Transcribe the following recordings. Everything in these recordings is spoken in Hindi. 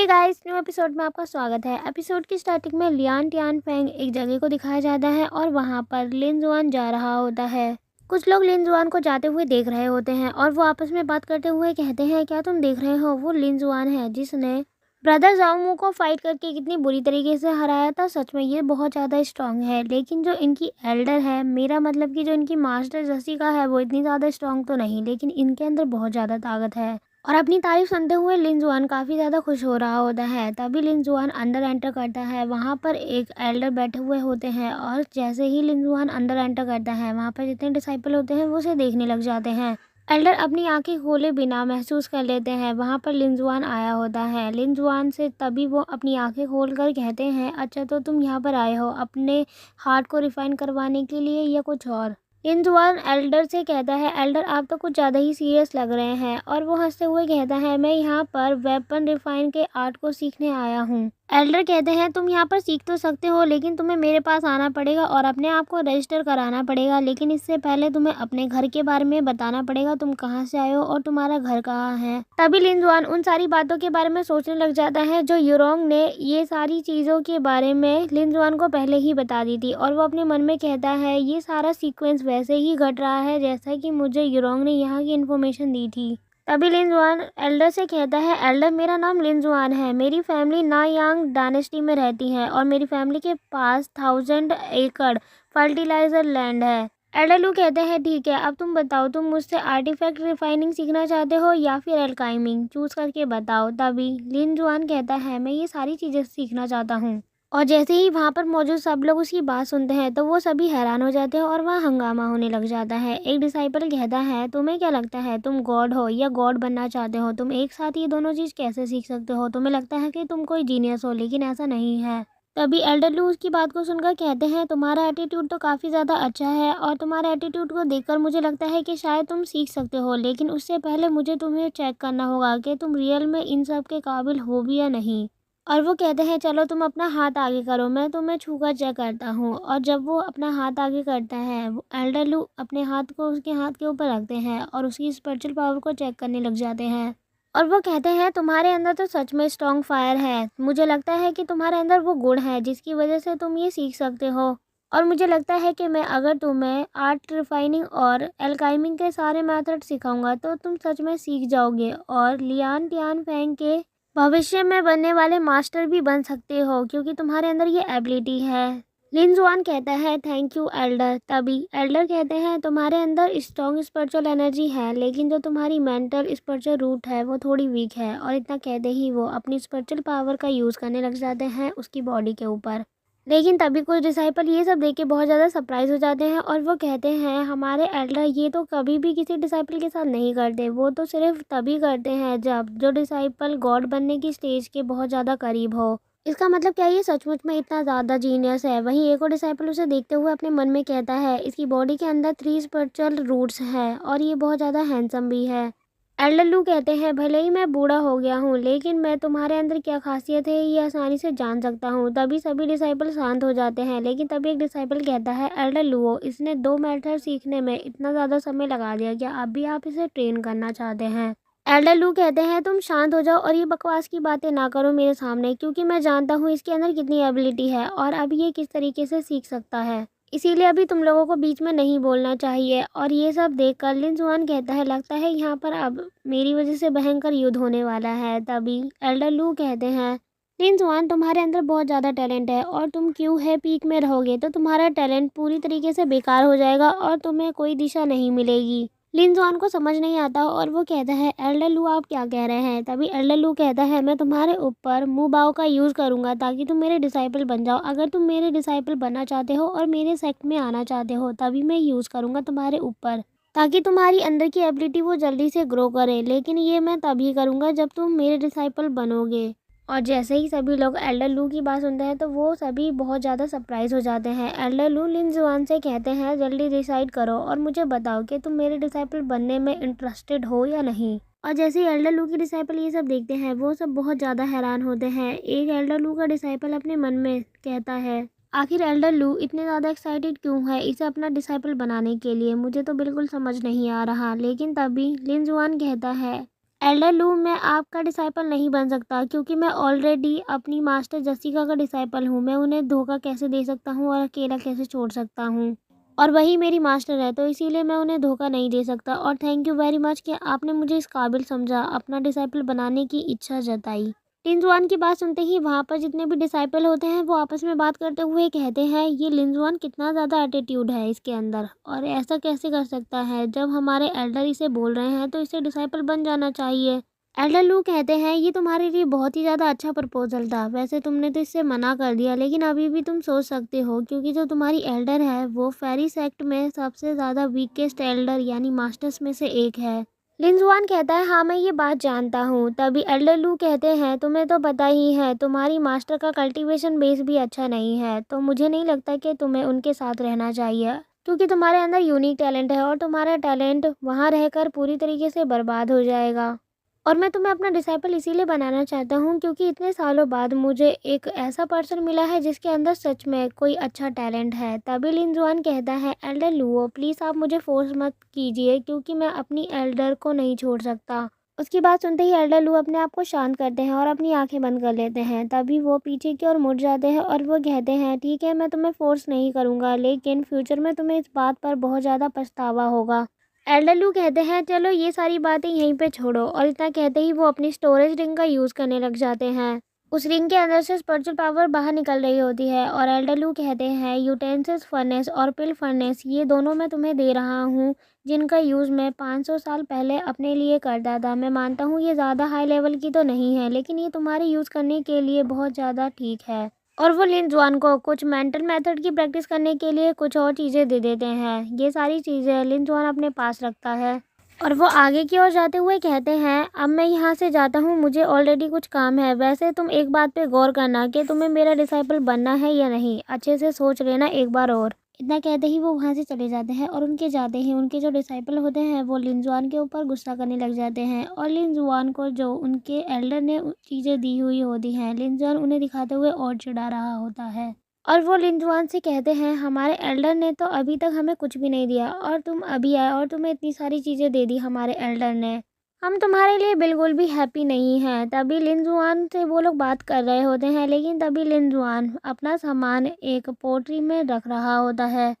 गाइस, न्यू एपिसोड में आपका स्वागत है। एपिसोड की स्टार्टिंग में लियान टियानफेंग एक जगह को दिखाया जाता है और वहां पर लिन जुआन जा रहा होता है। कुछ लोग लिन जुआन को जाते हुए देख रहे होते हैं और वो आपस में बात करते हुए कहते हैं, क्या तुम देख रहे हो, वो लिन जुआन है जिसने ब्रदर जाओमू को फाइट करके कितनी बुरी तरीके से हराया था। सच में ये बहुत ज़्यादा स्ट्रांग है, लेकिन जो इनकी एल्डर है, मेरा मतलब कि जो इनकी मास्टर जसिका है, वो इतनी ज़्यादा स्ट्रांग तो नहीं, लेकिन इनके अंदर बहुत ज़्यादा ताकत है। और अपनी तारीफ सुनते हुए लिन जुआन काफ़ी ज़्यादा खुश हो रहा होता है। तभी लिन जुआन अंदर एंटर करता है। वहाँ पर एक एल्डर बैठे हुए होते हैं और जैसे ही लिन जुआन अंदर एंटर करता है, वहाँ पर जितने डिसाइपल होते हैं वो उसे देखने लग जाते हैं। एल्डर अपनी आंखें खोले बिना महसूस कर लेते हैं वहाँ पर लिन जुआन आया होता है। लिन जुआन से तभी वो अपनी आंखें खोल कर कहते हैं, अच्छा तो तुम यहाँ पर आए हो अपने हार्ट को रिफाइन करवाने के लिए या कुछ और। लिन जुआन एल्डर से कहता है, एल्डर आप तो कुछ ज़्यादा ही सीरियस लग रहे हैं। और वो हंसते हुए कहता है, मैं यहाँ पर वेपन रिफाइन के आर्ट को सीखने आया हूँ। एल्डर कहते हैं, तुम यहाँ पर सीख तो सकते हो, लेकिन तुम्हें मेरे पास आना पड़ेगा और अपने आप को रजिस्टर कराना पड़ेगा। लेकिन इससे पहले तुम्हें अपने घर के बारे में बताना पड़ेगा, तुम कहाँ से आए हो और तुम्हारा घर कहाँ है। तभी लिन जुआन उन सारी बातों के बारे में सोचने लग जाता है जो यूरोंग ने ये सारी चीज़ों के बारे में लिन जुआन को पहले ही बता दी थी। और वो अपने मन में कहता है, ये सारा सीक्वेंस वैसे ही घट रहा है जैसा कि मुझे यूरोंग ने यहाँ की इन्फॉर्मेशन दी थी। तभी लिन जुआन एल्डर से कहता है, एल्डर मेरा नाम लिन जुआन है, मेरी फैमिली नायांग डायनेस्टी में रहती है और मेरी फैमिली के पास 1000 एकड़ फर्टिलाइजर लैंड है। एल्डर लू कहते हैं, ठीक है, अब तुम बताओ, तुम मुझसे आर्टिफैक्ट रिफाइनिंग सीखना चाहते हो या फिर एल्काइमिंग, चूज करके बताओ। तभी लिन जुआन कहता है, मैं ये सारी चीज़ें सीखना चाहता हूँ। और जैसे ही वहाँ पर मौजूद सब लोग उसकी बात सुनते हैं तो वो सभी हैरान हो जाते हैं और वहाँ हंगामा होने लग जाता है। एक डिसाइपल कहता है, तुम्हें क्या लगता है, तुम गॉड हो या गॉड बनना चाहते हो? तुम एक साथ ये दोनों चीज़ कैसे सीख सकते हो? तुम्हें लगता है कि तुम कोई जीनियस हो, लेकिन ऐसा नहीं है। तभी एल्डर लू उसकी बात को सुनकर कहते हैं, तुम्हारा एटीट्यूड तो काफ़ी ज़्यादा अच्छा है और तुम्हारे एटीट्यूड को देखकर मुझे लगता है कि शायद तुम सीख सकते हो, लेकिन उससे पहले मुझे तुम्हें चेक करना होगा कि तुम रियल में इन सब के काबिल हो भी या नहीं। और वो कहते हैं, चलो तुम अपना हाथ आगे करो, मैं तुम्हें छूकर चेक करता हूँ। और जब वो अपना हाथ आगे करता है, वो एल्डर लू अपने हाथ को उसके हाथ के ऊपर रखते हैं और उसकी स्पिरिचुअल पावर को चेक करने लग जाते हैं। और वो कहते हैं, तुम्हारे अंदर तो सच में स्ट्रॉन्ग फायर है, मुझे लगता है कि तुम्हारे अंदर वो गुण है जिसकी वजह से तुम ये सीख सकते हो। और मुझे लगता है कि मैं अगर तुम्हें आर्ट रिफाइनिंग और एल्काइमिंग के सारे मेथड सिखाऊंगा तो तुम सच में सीख जाओगे और लियान टियानफेंग के भविष्य में बनने वाले मास्टर भी बन सकते हो, क्योंकि तुम्हारे अंदर ये एबिलिटी है। लिन जुआन कहता है, थैंक यू एल्डर। तभी एल्डर कहते हैं, तुम्हारे अंदर स्ट्रॉन्ग स्पिरिचुअल एनर्जी है, लेकिन जो तुम्हारी मेंटल स्पिरिचुअल रूट है वो थोड़ी वीक है। और इतना कहते ही वो अपनी स्पिरिचुअल पावर का यूज़ करने लग जाते हैं उसकी बॉडी के ऊपर। लेकिन तभी कुछ डिसाइपल ये सब देख के बहुत ज़्यादा सरप्राइज हो जाते हैं और वो कहते हैं, हमारे एल्डर ये तो कभी भी किसी डिसाइपल के साथ नहीं करते, वो तो सिर्फ तभी करते हैं जब जो डिसाइपल गॉड बनने की स्टेज के बहुत ज़्यादा करीब हो। इसका मतलब क्या ये सचमुच में इतना ज़्यादा जीनियस है? वहीं एक और डिसाइपल उसे देखते हुए अपने मन में कहता है, इसकी बॉडी के अंदर 3 स्पिरिचुअल रूट्स है और ये बहुत ज़्यादा हैंडसम भी है। एल्डर लू कहते हैं, भले ही मैं बूढ़ा हो गया हूँ, लेकिन मैं तुम्हारे अंदर क्या खासियत है ये आसानी से जान सकता हूँ। तभी सभी डिसाइपल शांत हो जाते हैं, लेकिन तभी एक डिसाइपल कहता है, एल्डर लू इसने 2 मेथड सीखने में इतना ज़्यादा समय लगा दिया, क्या अब भी आप इसे ट्रेन करना चाहते हैं? एल्डर लू कहते हैं, तुम शांत हो जाओ और ये बकवास की बातें ना करो मेरे सामने, क्योंकि मैं जानता हूँ इसके अंदर कितनी एबिलिटी है और अब ये किस तरीके से सीख सकता है। इसीलिए अभी तुम लोगों को बीच में नहीं बोलना चाहिए। और ये सब देखकर लिन जुआन कहता है, लगता है यहाँ पर अब मेरी वजह से भयंकर युद्ध होने वाला है। तभी एल्डर लू कहते हैं, लिन जुआन तुम्हारे अंदर बहुत ज़्यादा टैलेंट है और तुम क्यों है पीक में रहोगे तो तुम्हारा टैलेंट पूरी तरीके से बेकार हो जाएगा और तुम्हें कोई दिशा नहीं मिलेगी। लिन जुआन को समझ नहीं आता और वो कहता है, एल्डर लू आप क्या कह रहे हैं? तभी एल्डर लू कहता है, मैं तुम्हारे ऊपर मुँह बाव का यूज़ करूंगा ताकि तुम मेरे डिसाइपल बन जाओ। अगर तुम मेरे डिसाइपल बनना चाहते हो और मेरे सेक्ट में आना चाहते हो, तभी मैं यूज़ करूंगा तुम्हारे ऊपर, ताकि तुम्हारी अंदर की एबिलिटी वो जल्दी से ग्रो करे। लेकिन ये मैं तभी करूंगा जब तुम मेरे डिसाइपल बनोगे। और जैसे ही सभी लोग एल्डर लू की बात सुनते हैं तो वो सभी बहुत ज़्यादा सरप्राइज हो जाते हैं। एल्डर लू लिन जुआन से कहते हैं, जल्दी डिसाइड करो और मुझे बताओ कि तुम मेरे डिसाइपल बनने में इंटरेस्टेड हो या नहीं। और जैसे ही एल्डर लू के डिसाइपल ये सब देखते हैं वो सब बहुत ज़्यादा हैरान होते हैं। एक एल्डर लू का डिसाइपल अपने मन में कहता है, आखिर एल्डर लू इतने ज़्यादा एक्साइटेड क्यों है इसे अपना डिसाइपल बनाने के लिए? मुझे तो बिल्कुल समझ नहीं आ रहा। लेकिन तभी लिन जुआन कहता है, एल्डर लू, मैं आपका डिसाइपल नहीं बन सकता क्योंकि मैं ऑलरेडी अपनी मास्टर जसिका का डिसाइपल हूँ। मैं उन्हें धोखा कैसे दे सकता हूँ और अकेला कैसे छोड़ सकता हूँ, और वही मेरी मास्टर है, तो इसीलिए मैं उन्हें धोखा नहीं दे सकता। और थैंक यू वेरी मच कि आपने मुझे इस काबिल समझा, अपना डिसाइपल बनाने की इच्छा जताई। लिंजुआन की बात सुनते ही वहाँ पर जितने भी डिसाइपल होते हैं वो आपस में बात करते हुए कहते हैं, ये लिंजुआन कितना ज़्यादा एटीट्यूड है इसके अंदर, और ऐसा कैसे कर सकता है। जब हमारे एल्डर इसे बोल रहे हैं तो इसे डिसाइपल बन जाना चाहिए। एल्डर लू कहते हैं, ये तुम्हारे लिए बहुत ही ज़्यादा अच्छा प्रपोजल था। वैसे तुमने तो इससे मना कर दिया, लेकिन अभी भी तुम सोच सकते हो क्योंकि जो तुम्हारी एल्डर है वो फेरी सेक्ट में सबसे ज़्यादा वीकेस्ट एल्डर यानी मास्टर्स में से एक है। लिंजुआन कहता है, हाँ मैं ये बात जानता हूँ। तभी एल्डर लू कहते हैं, तुम्हें तो पता ही है तुम्हारी मास्टर का कल्टीवेशन बेस भी अच्छा नहीं है, तो मुझे नहीं लगता कि तुम्हें उनके साथ रहना चाहिए क्योंकि तुम्हारे अंदर यूनिक टैलेंट है और तुम्हारा टैलेंट वहाँ रहकर पूरी तरीके से बर्बाद हो जाएगा। और मैं तुम्हें अपना डिसाइपल इसीलिए बनाना चाहता हूँ क्योंकि इतने सालों बाद मुझे एक ऐसा पर्सन मिला है जिसके अंदर सच में कोई अच्छा टैलेंट है। तभी लिंजुआन कहता है, एल्डर लुओ प्लीज़ आप मुझे फोर्स मत कीजिए क्योंकि मैं अपनी एल्डर को नहीं छोड़ सकता। उसकी बात सुनते ही एल्डर लू अपने आप को शांत करते हैं और अपनी आंखें बंद कर लेते हैं। तभी वो पीछे की ओर मुड़ जाते हैं और वो कहते हैं, ठीक है मैं तुम्हें फोर्स नहीं करूँगा, लेकिन फ्यूचर में तुम्हें इस बात पर बहुत ज़्यादा पछतावा होगा। एल्डर लू कहते हैं, चलो ये सारी बातें यहीं पे छोड़ो, और इतना कहते ही वो अपनी स्टोरेज रिंग का यूज़ करने लग जाते हैं। उस रिंग के अंदर से स्पिरिचुअल पावर बाहर निकल रही होती है और एल्डर लू कहते हैं, यूटेंसिस फर्नेस और पिल फर्नेस ये दोनों मैं तुम्हें दे रहा हूँ जिनका यूज़ मैं 500 साल पहले अपने लिए करता था। मैं मानता हूँ ये ज़्यादा हाई लेवल की तो नहीं है, लेकिन ये तुम्हारे यूज़ करने के लिए बहुत ज़्यादा ठीक है। और वो लिंजुआन को कुछ मेंटल मेथड की प्रैक्टिस करने के लिए कुछ और चीज़ें दे देते हैं। ये सारी चीज़ें लिंजुआन अपने पास रखता है और वो आगे की ओर जाते हुए कहते हैं, अब मैं यहाँ से जाता हूँ, मुझे ऑलरेडी कुछ काम है। वैसे तुम एक बात पे गौर करना कि तुम्हें मेरा डिसाइपल बनना है या नहीं, अच्छे से सोच लेना एक बार और। इतना कहते ही वो वहाँ से चले जाते हैं और उनके जाते ही उनके जो डिसाइपल होते हैं वो लिंजुआन के ऊपर गुस्सा करने लग जाते हैं और लिंजुआन को जो उनके एल्डर ने चीज़ें दी हुई होती हैं लिंजुआन उन्हें दिखाते हुए और चिढ़ा रहा होता है। और वो लिंजुआन से कहते हैं, हमारे एल्डर ने तो अभी तक हमें कुछ भी नहीं दिया और तुम अभी आए और तुम्हें इतनी सारी चीज़ें दे दी हमारे एल्डर ने। हम तुम्हारे लिए बिल्कुल भी हैप्पी नहीं हैं। तभी लिंजुआन से वो लोग बात कर रहे होते हैं, लेकिन तभी लिंजुआन अपना सामान एक पोट्री में रख रहा होता है।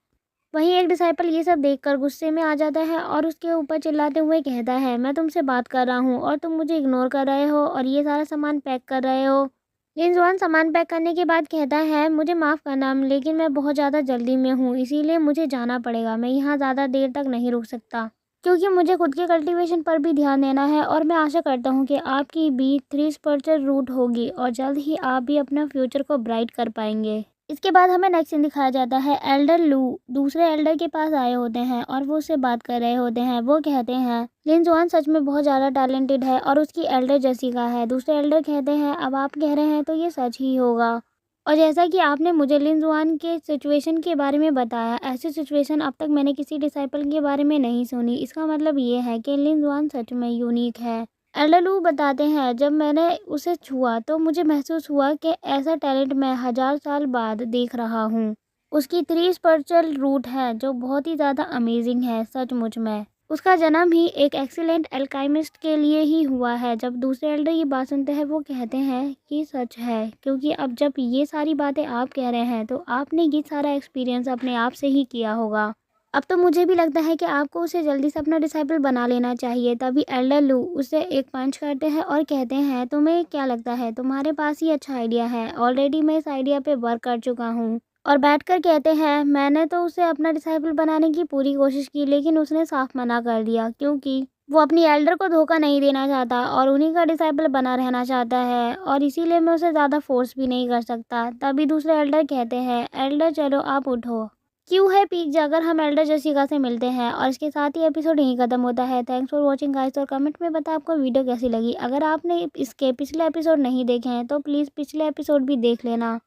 वहीं एक डिसाइपल ये सब देखकर गुस्से में आ जाता है और उसके ऊपर चिल्लाते हुए कहता है, मैं तुमसे बात कर रहा हूँ और तुम मुझे इग्नोर कर रहे हो और ये सारा सामान पैक कर रहे हो। लिंजुआन सामान पैक करने के बाद कहता है, मुझे माफ़ करना लेकिन मैं बहुत ज़्यादा जल्दी में हूँ, इसीलिए मुझे जाना पड़ेगा। मैं यहाँ ज़्यादा देर तक नहीं रुक सकता क्योंकि मुझे खुद के कल्टीवेशन पर भी ध्यान देना है और मैं आशा करता हूँ कि आपकी भी 3 स्पिरिचुअल रूट होगी और जल्द ही आप भी अपना फ्यूचर को ब्राइट कर पाएंगे। इसके बाद हमें नेक्स्ट सीन दिखाया जाता है, एल्डर लू दूसरे एल्डर के पास आए होते हैं और वो उससे बात कर रहे होते हैं। वो कहते हैं, लिंजुआन सच में बहुत ज़्यादा टैलेंटेड है और उसकी एल्डर जसिका है। दूसरे एल्डर कहते हैं, अब आप कह रहे हैं तो ये सच ही होगा। और जैसा कि आपने मुझे लिंजुआन के सिचुएशन के बारे में बताया, ऐसी सिचुएशन अब तक मैंने किसी डिसाइपल के बारे में नहीं सुनी। इसका मतलब ये है कि लिंजुआन सच में यूनिक है। एल्डर लू बताते हैं, जब मैंने उसे छुआ तो मुझे महसूस हुआ कि ऐसा टैलेंट मैं 1000 साल बाद देख रहा हूँ। उसकी 3 स्पिरिचुअल रूट है जो बहुत ही ज़्यादा अमेजिंग है सचमुच में। उसका जन्म ही एक एक्सीलेंट एल्काइमिस्ट के लिए ही हुआ है। जब दूसरे एल्डर ये बात सुनते हैं वो कहते हैं कि सच है, क्योंकि अब जब ये सारी बातें आप कह रहे हैं तो आपने ये सारा एक्सपीरियंस अपने आप से ही किया होगा। अब तो मुझे भी लगता है कि आपको उसे जल्दी से अपना डिसाइपल बना लेना चाहिए। तभी एल्डर लू उसे एक पंच करते हैं और कहते हैं, तुम्हें क्या लगता है, तुम्हारे पास ही अच्छा आइडिया है। ऑलरेडी मैं इस आइडिया पे वर्क कर चुका हूँ। और बैठकर कहते हैं, मैंने तो उसे अपना डिसाइपल बनाने की पूरी कोशिश की लेकिन उसने साफ मना कर दिया क्योंकि वो अपनी एल्डर को धोखा नहीं देना चाहता और उन्हीं का डिसाइपल बना रहना चाहता है, और इसीलिए मैं उसे ज़्यादा फोर्स भी नहीं कर सकता। तभी दूसरे एल्डर कहते हैं, एल्डर चलो आप उठो, क्यों है पीक जाकर हम एल्डर जसिका से मिलते हैं। और इसके साथ ही एपिसोड यहीं खत्म होता है। थैंक्स फॉर वॉचिंग गाइस, और कमेंट में बताएं आपको वीडियो कैसी लगी। अगर आपने इसके पिछले एपिसोड नहीं देखे हैं तो प्लीज़ पिछले एपिसोड भी देख लेना।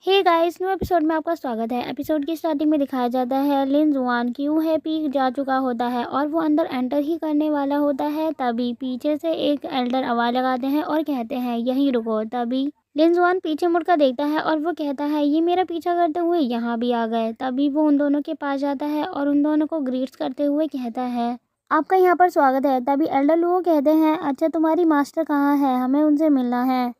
हे गाइस, न्यू एपिसोड में आपका स्वागत है। एपिसोड की स्टार्टिंग में दिखाया जाता है, लिंजुआन क्यों है पीक जा चुका होता है और वो अंदर एंटर ही करने वाला होता है। तभी पीछे से एक एल्डर आवाज़ लगाते हैं और कहते हैं, यहीं रुको। तभी लिंजुआन पीछे मुड़कर देखता है और वो कहता है, ये मेरा पीछा करते हुए यहाँ भी आ गए। तभी वो उन दोनों के पास जाता है और उन दोनों को ग्रीट्स करते हुए कहता है, आपका यहाँ पर स्वागत है। तभी एल्डर लुओ कहते हैं, अच्छा तुम्हारी मास्टर कहाँ है, हमें उनसे मिलना है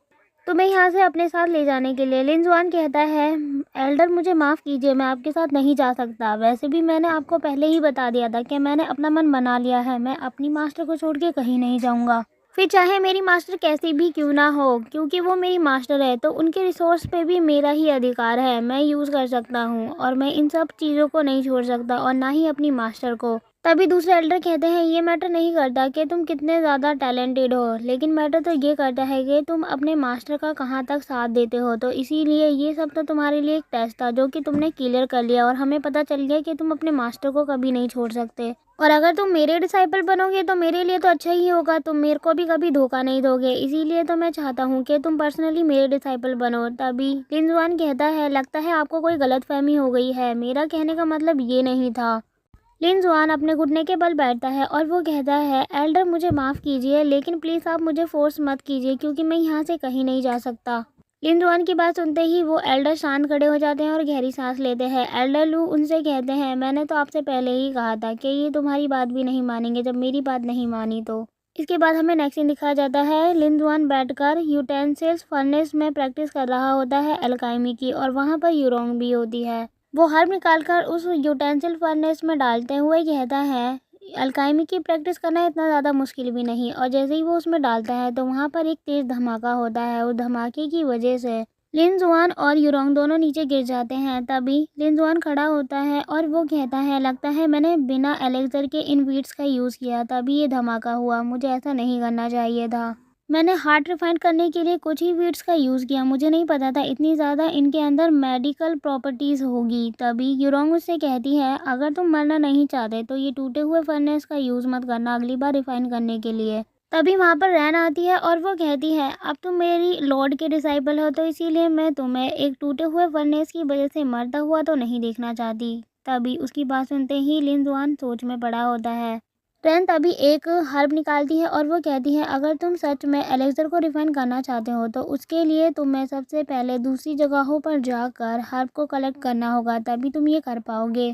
तुम्हें यहाँ से अपने साथ ले जाने के लिए। लिन जुआन कहता है, एल्डर मुझे माफ़ कीजिए, मैं आपके साथ नहीं जा सकता। वैसे भी मैंने आपको पहले ही बता दिया था कि मैंने अपना मन बना लिया है, मैं अपनी मास्टर को छोड़ के कहीं नहीं जाऊँगा। फिर चाहे मेरी मास्टर कैसी भी क्यों ना हो, क्योंकि वो मेरी मास्टर है तो उनके रिसोर्स पे भी मेरा ही अधिकार है, मैं यूज़ कर सकता हूँ और मैं इन सब चीज़ों को नहीं छोड़ सकता और ना ही अपनी मास्टर को। तभी दूसरे एल्डर कहते हैं, ये मैटर नहीं करता कि तुम कितने ज़्यादा टैलेंटेड हो, लेकिन मैटर तो ये करता है कि तुम अपने मास्टर का कहाँ तक साथ देते हो। तो इसीलिए ये सब तो तुम्हारे लिए एक टेस्ट था जो कि तुमने क्लियर कर लिया और हमें पता चल गया कि तुम अपने मास्टर को कभी नहीं छोड़ सकते। और अगर तुम मेरे डिसाइपल बनोगे तो मेरे लिए तो अच्छा ही होगा, तुम मेरे को भी कभी धोखा नहीं दोगे, इसीलिए तो मैं चाहता हूँ कि तुम पर्सनली मेरे डिसाइपल बनो। तभी लिन जुआन कहता है, लगता है आपको कोई गलतफहमी हो गई है, मेरा कहने का मतलब ये नहीं था। लिन जुआन अपने घुटने के बल बैठता है और वो कहता है, एल्डर मुझे माफ़ कीजिए, लेकिन प्लीज़ आप मुझे फोर्स मत कीजिए क्योंकि मैं यहाँ से कहीं नहीं जा सकता। लिन जुआन की बात सुनते ही वो एल्डर शांत खड़े हो जाते हैं और गहरी सांस लेते हैं। एल्डर लू उनसे कहते हैं, मैंने तो आपसे पहले ही कहा था कि ये तुम्हारी बात भी नहीं मानेंगे, जब मेरी बात नहीं मानी तो। इसके बाद हमें नेक्स्ट सीन दिखाया जाता है। लिन जुआन बैठकर यूटेंसिल्स फर्नेस में प्रैक्टिस कर रहा होता है एल्काइमी की, और वहाँ पर यूरोंग भी होती है। वो हर्ब निकालकर उस यूटेंसिल फर्नेस में डालते हुए कहता है, अल्काइमी की प्रैक्टिस करना इतना ज़्यादा मुश्किल भी नहीं। और जैसे ही वो उसमें डालता है तो वहाँ पर एक तेज़ धमाका होता है। उस धमाके की वजह से लिन जुआन और यूरोंग दोनों नीचे गिर जाते हैं। तभी लिन जुआन खड़ा होता है और वो कहता है, लगता है मैंने बिना एलेक्सर के इन बीट्स का यूज़ किया, तभी ये धमाका हुआ, मुझे ऐसा नहीं करना चाहिए था। मैंने हार्ट रिफाइन करने के लिए कुछ ही वीड्स का यूज़ किया, मुझे नहीं पता था इतनी ज़्यादा इनके अंदर मेडिकल प्रॉपर्टीज़ होगी। तभी यूरोंग उससे कहती है, अगर तुम मरना नहीं चाहते तो ये टूटे हुए फर्नेस का यूज़ मत करना अगली बार रिफाइन करने के लिए। तभी वहाँ पर रैन आती है और वो कहती है, अब तुम मेरी लॉर्ड के डिसाइपल हो तो इसीलिए मैं तुम्हें एक टूटे हुए फर्नेस की वजह से मरता हुआ तो नहीं देखना चाहती। तभी उसकी बात सुनते ही लिन जुआन सोच में पड़ा होता है। रैन तभी एक हर्ब निकालती है और वो कहती है, अगर तुम सच में एलेक्सर को रिफाइन करना चाहते हो तो उसके लिए तुम्हें सबसे पहले दूसरी जगहों पर जाकर हर्ब को कलेक्ट करना होगा, तभी तुम ये कर पाओगे।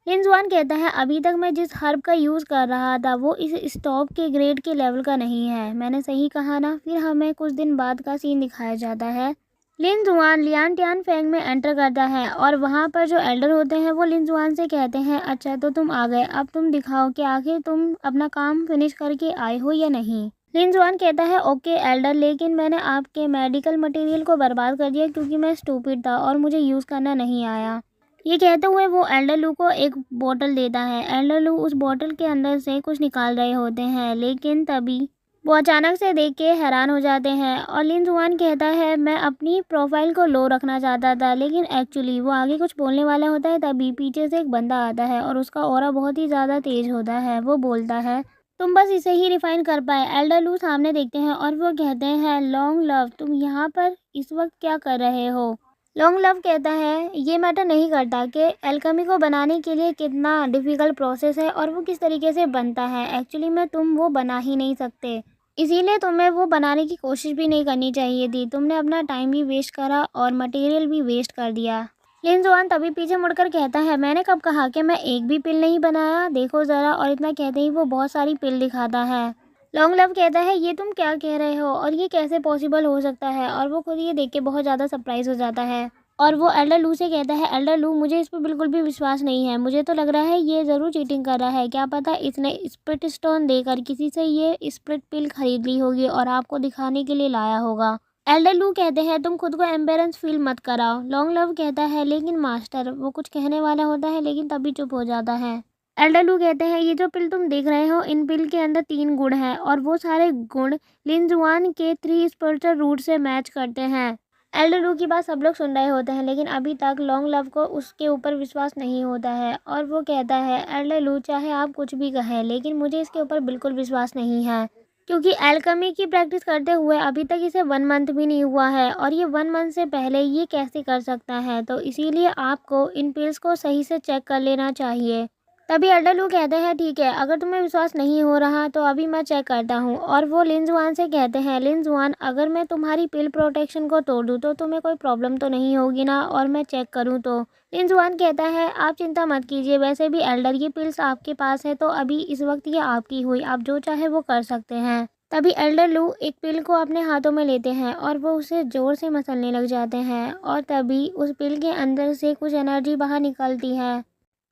लिन जुआन कहता है, अभी तक मैं जिस हर्ब का यूज़ कर रहा था वो इस स्टॉप के ग्रेड के लेवल का नहीं है, मैंने सही कहा ना। फिर हमें कुछ दिन बाद का सीन दिखाया जाता है। लिन जुआन लियान टियान फेंग में एंटर करता है और वहाँ पर जो एल्डर होते हैं वो लिन जुआन से कहते हैं, अच्छा तो तुम आ गए, अब तुम दिखाओ कि आखिर तुम अपना काम फिनिश करके आए हो या नहीं। लिन जुआन कहता है, ओके एल्डर, लेकिन मैंने आपके मेडिकल मटेरियल को बर्बाद कर दिया क्योंकि मैं स्टूपिड था और मुझे यूज़ करना नहीं आया। ये कहते हुए वो एल्डर लू को एक बोतल देता है। एल्डर लू उस बोतल के अंदर से कुछ निकाल रहे होते हैं, लेकिन तभी वो अचानक से देख के हैरान हो जाते हैं और लिन जुआन कहता है, मैं अपनी प्रोफाइल को लो रखना चाहता था, लेकिन एक्चुअली वो आगे कुछ बोलने वाला होता है। तभी पीछे से एक बंदा आता है और उसका ऑरा बहुत ही ज़्यादा तेज होता है। वो बोलता है, तुम बस इसे ही रिफाइन कर पाए। एल्डर लू सामने देखते हैं और वो कहते हैं, लॉन्ग लव तुम यहाँ पर इस वक्त क्या कर रहे हो। लॉन्ग लव कहता है, ये मैटर नहीं करता कि एल्केमी को बनाने के लिए कितना डिफ़िकल्ट प्रोसेस है और वो किस तरीके से बनता है, एक्चुअली में तुम वो बना ही नहीं सकते, इसीलिए तुम्हें वो बनाने की कोशिश भी नहीं करनी चाहिए थी। तुमने अपना टाइम भी वेस्ट करा और मटेरियल भी वेस्ट कर दिया। लिन जुआन तभी पीछे मुड़कर कहता है, मैंने कब कहा कि मैं एक भी पिल नहीं बनाया, देखो ज़रा। और इतना कहते ही वो बहुत सारी पिल दिखाता है। लॉन्ग लव कहता है, ये तुम क्या कह रहे हो और ये कैसे पॉसिबल हो सकता है। और वो खुद ये देख के बहुत ज़्यादा सरप्राइज़ हो जाता है और वो एल्डर लू से कहता है, एल्डर लू मुझे इस पर बिल्कुल भी विश्वास नहीं है, मुझे तो लग रहा है ये ज़रूर चीटिंग कर रहा है। क्या पता इसने स्प्लिट स्टोन देकर किसी से ये स्प्लिट पिल खरीद ली होगी और आपको दिखाने के लिए लाया होगा। एल्डर लू कहते हैं, तुम खुद को एम्बेरेंस फील मत कराओ। लॉन्ग लव कहता है, लेकिन मास्टर, वो कुछ कहने वाला होता है लेकिन तभी चुप हो जाता है। एल्डर लू कहते हैं, ये जो पिल तुम देख रहे हो, इन पिल के अंदर 3 गुण हैं और वो सारे गुण लिन जुआन के 3 स्पिरिचुअल रूट से मैच करते हैं। एल्डर लू की बात सब लोग सुन रहे होते हैं, लेकिन अभी तक लॉन्ग लव को उसके ऊपर विश्वास नहीं होता है और वो कहता है, एल्डर लू चाहे आप कुछ भी कहें, लेकिन मुझे इसके ऊपर बिल्कुल विश्वास नहीं है, क्योंकि एल्केमी की प्रैक्टिस करते हुए अभी तक इसे 1 मंथ भी नहीं हुआ है और ये 1 मंथ से पहले ये कैसे कर सकता है। तो इसीलिए आपको इन पिल्स को सही से चेक कर लेना चाहिए। तभी एल्डर लू कहते हैं ठीक है, अगर तुम्हें विश्वास नहीं हो रहा तो अभी मैं चेक करता हूँ। और वो लिन जुआन से कहते हैं, लिन जुआन अगर मैं तुम्हारी पिल प्रोटेक्शन को तोड़ दूँ तो तुम्हें कोई प्रॉब्लम तो नहीं होगी ना, और मैं चेक करूँ तो। लिन जुआन कहता है आप चिंता मत कीजिए, वैसे भी एल्डर ये पिल्स आपके पास है तो अभी इस वक्त ये आपकी हुई, आप जो चाहे वो कर सकते हैं। तभी एल्डर लू एक पिल को अपने हाथों में लेते हैं और वो उसे ज़ोर से मसलने लग जाते हैं, और तभी उस पिल के अंदर से कुछ एनर्जी बाहर निकलती है।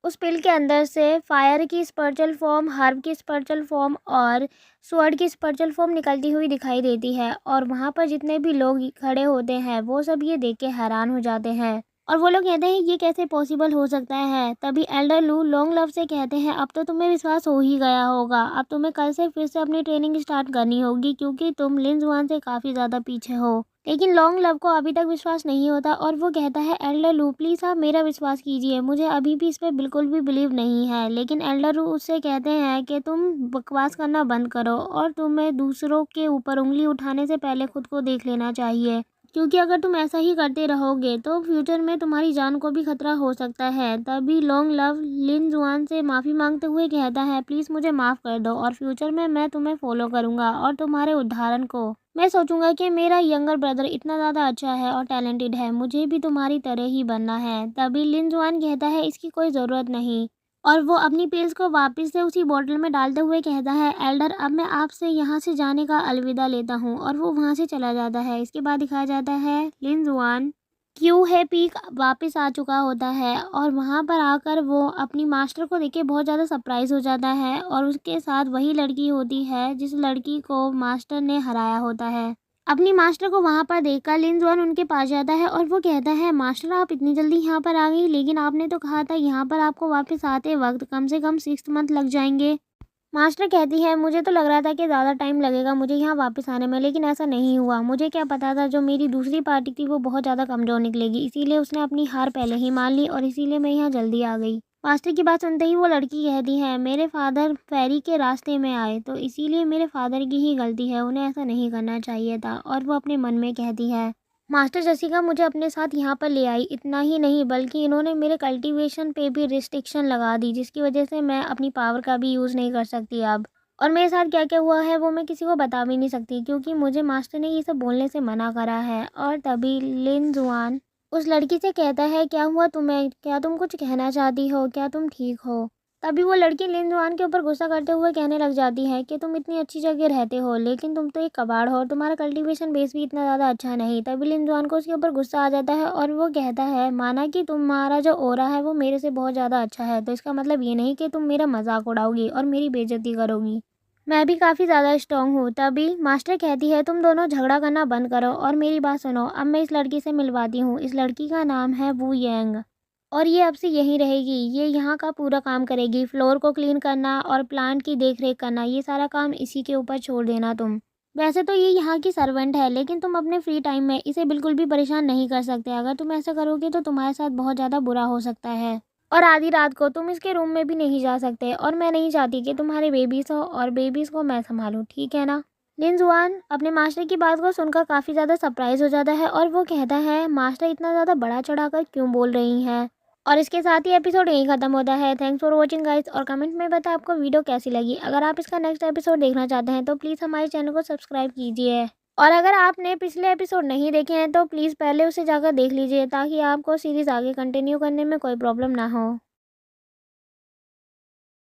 उस पिल के अंदर से फायर की स्पर्चल फॉर्म, हर्ब की स्पर्चल फॉर्म और स्वॉर्ड की स्पर्चल फॉर्म निकलती हुई दिखाई देती है। और वहाँ पर जितने भी लोग खड़े होते हैं वो सब ये देख के हैरान हो जाते हैं, और वो लोग कहते हैं ये कैसे पॉसिबल हो सकता है। तभी एल्डर लू लॉन्ग लव से कहते हैं अब तो तुम्हें विश्वास हो ही गया होगा, अब तुम्हें कल से फिर से अपनी ट्रेनिंग स्टार्ट करनी होगी क्योंकि तुम लिन जुआन से काफ़ी ज़्यादा पीछे हो। लेकिन लॉन्ग लव को अभी तक विश्वास नहीं होता और वो कहता है एल्डर लू प्लीज़ आप मेरा विश्वास कीजिए, मुझे अभी भी इस पर बिल्कुल भी बिलीव नहीं है। लेकिन एल्डर लू उससे कहते हैं कि तुम बकवास करना बंद करो और तुम्हें दूसरों के ऊपर उंगली उठाने से पहले खुद को देख लेना चाहिए, क्योंकि अगर तुम ऐसा ही करते रहोगे तो फ्यूचर में तुम्हारी जान को भी खतरा हो सकता है। तभी लॉन्ग लव लिन जुआन से माफ़ी मांगते हुए कहता है प्लीज़ मुझे माफ़ कर दो और फ्यूचर में मैं तुम्हें फॉलो करूँगा और तुम्हारे उदाहरण को मैं सोचूंगा कि मेरा यंगर ब्रदर इतना ज़्यादा अच्छा है और टैलेंटेड है, मुझे भी तुम्हारी तरह ही बनना है। तभी लिन जुआन कहता है इसकी कोई ज़रूरत नहीं, और वो अपनी पिल्स को वापस से उसी बॉटल में डालते हुए कहता है एल्डर अब मैं आपसे यहाँ से जाने का अलविदा लेता हूँ, और वो वहाँ से चला जाता है। इसके बाद दिखाया जाता है लिन जुआन क्यू है पीक वापस आ चुका होता है, और वहाँ पर आकर वो अपनी मास्टर को देख के बहुत ज़्यादा सरप्राइज़ हो जाता है, और उसके साथ वही लड़की होती है जिस लड़की को मास्टर ने हराया होता है। अपनी मास्टर को वहाँ पर देखकर लिन जुआन उनके पास जाता है और वो कहता है मास्टर आप इतनी जल्दी यहाँ पर आ गई, लेकिन आपने तो कहा था यहाँ पर आपको वापस आते वक्त कम से कम 6 मंथ लग जाएंगे। मास्टर कहती है मुझे तो लग रहा था कि ज़्यादा टाइम लगेगा मुझे यहाँ वापस आने में, लेकिन ऐसा नहीं हुआ। मुझे क्या पता था जो मेरी दूसरी पार्टी थी वो बहुत ज़्यादा कमज़ोर निकलेगी, इसीलिए उसने अपनी हार पहले ही मान ली और इसीलिए मैं यहाँ जल्दी आ गई। मास्टर की बात सुनते ही वो लड़की कहती है मेरे फादर फेरी के रास्ते में आए तो इसीलिए मेरे फादर की ही गलती है, उन्हें ऐसा नहीं करना चाहिए था। और वो अपने मन में कहती है मास्टर जसिका मुझे अपने साथ यहाँ पर ले आई, इतना ही नहीं बल्कि इन्होंने मेरे कल्टीवेशन पे भी रिस्ट्रिक्शन लगा दी जिसकी वजह से मैं अपनी पावर का भी यूज़ नहीं कर सकती अब। और मेरे साथ क्या क्या हुआ है वो मैं किसी को बता भी नहीं सकती क्योंकि मुझे मास्टर ने ये सब बोलने से मना करा है। और तभी लिन जुआन उस लड़की से कहता है क्या हुआ तुम्हें, क्या तुम कुछ कहना चाहती हो, क्या तुम ठीक हो। तभी वो लड़की लिन जुआन के ऊपर गुस्सा करते हुए कहने लग जाती है कि तुम इतनी अच्छी जगह रहते हो लेकिन तुम तो एक कबाड़ हो और तुम्हारा कल्टीवेशन बेस भी इतना ज़्यादा अच्छा नहीं। तभी लिन जुआन को उसके ऊपर गुस्सा आ जाता है और वो कहता है माना कि तुम्हारा जो ओरा है वो मेरे से बहुत ज़्यादा अच्छा है तो इसका मतलब ये नहीं कि तुम मेरा मजाक उड़ाओगी और मेरी बेइज्जती करोगी, मैं भी काफ़ी ज़्यादा स्ट्रॉन्ग हूँ। तभी मास्टर कहती है तुम दोनों झगड़ा करना बंद करो और मेरी बात सुनो, अब मैं इस लड़की से मिलवाती हूँ। इस लड़की का नाम है वू येंग और ये अब से यहीं रहेगी, ये यहाँ का पूरा काम करेगी, फ्लोर को क्लीन करना और प्लांट की देख रेख करना, ये सारा काम इसी के ऊपर छोड़ देना तुम। वैसे तो ये यहाँ की सर्वेंट है लेकिन तुम अपने फ्री टाइम में इसे बिल्कुल भी परेशान नहीं कर सकते, अगर तुम ऐसा करोगे तो तुम्हारे साथ बहुत ज़्यादा बुरा हो सकता है। और आधी रात को तुम इसके रूम में भी नहीं जा सकते और मैं नहीं चाहती कि तुम्हारे बेबीज़ हो और बेबीज़ को मैं संभालूं, ठीक है ना। लिन जुआन अपने मास्टर की बात को सुनकर काफ़ी ज़्यादा सरप्राइज हो जाता है और वो कहता है मास्टर इतना ज़्यादा बड़ा चढ़ाकर क्यों बोल रही हैं। और इसके साथ ही एपिसोड यहीं ख़त्म होता है। थैंक्स फॉर वॉचिंग गाइस, और कमेंट में बताएं आपको वीडियो कैसी लगी। अगर आप इसका नेक्स्ट एपिसोड देखना चाहते हैं तो प्लीज़ हमारे चैनल को सब्सक्राइब कीजिए, और अगर आपने पिछले एपिसोड नहीं देखे हैं तो प्लीज़ पहले उसे जाकर देख लीजिए ताकि आपको सीरीज़ आगे कंटिन्यू करने में कोई प्रॉब्लम ना हो।